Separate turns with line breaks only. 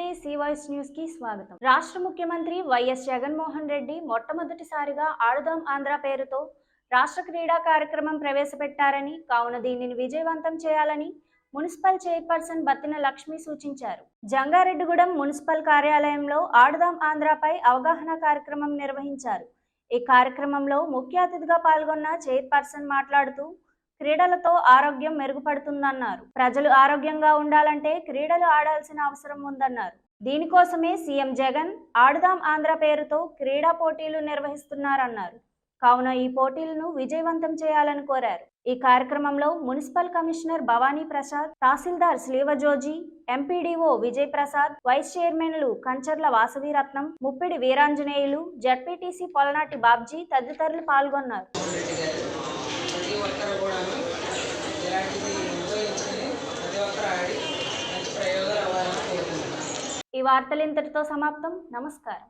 నమస్తే C voice news కి స్వాగతం. రాష్ట్ర ముఖ్యమంత్రి వైఎస్ జగన్మోహన్ రెడ్డి మొట్టమొదటిసారిగా ఆడుదాం ఆంధ్ర పేరుతో రాష్ట్ర క్రీడా కార్యక్రమం ప్రవేశపెట్టారని, కావున దీనిని విజయవంతం చేయాలని మున్సిపల్ చైర్పర్సన్ బత్తిన లక్ష్మి సూచించారు. జంగారెడ్డిగూడెం మున్సిపల్ కార్యాలయంలో ఆడుదాం ఆంధ్రపై అవగాహన కార్యక్రమం నిర్వహించారు. ఈ కార్యక్రమంలో ముఖ్య అతిథిగా పాల్గొన్న చైర్పర్సన్ మాట్లాడుతూ క్రీడలతో ఆరోగ్యం మెరుగుపడుతుందన్నారు. ప్రజలు ఆరోగ్యంగా ఉండాలంటే క్రీడలు ఆడాల్సిన అవసరం ఉందన్నారు. దీనికోసమే సీఎం జగన్ ఆడుదాం ఆంధ్ర పేరుతో క్రీడా పోటీలు నిర్వహిస్తున్నారన్నారు. కావున ఈ పోటీలను విజయవంతం చేయాలని కోరారు. ఈ కార్యక్రమంలో మున్సిపల్ కమిషనర్ భవానీ ప్రసాద్, తహసీల్దార్ శ్రీవజోజీ, ఎంపీడీఓ విజయ్ ప్రసాద్, వైస్ చైర్మన్లు కంచర్ల వాసవిరత్నం, ముప్పిడి వీరాంజనేయులు, జడ్పీటీసీ పొలనాటి బాబ్జీ తదితరులు పాల్గొన్నారు. ఈ వార్తలు ఇంతటితో సమాప్తం. నమస్కారం.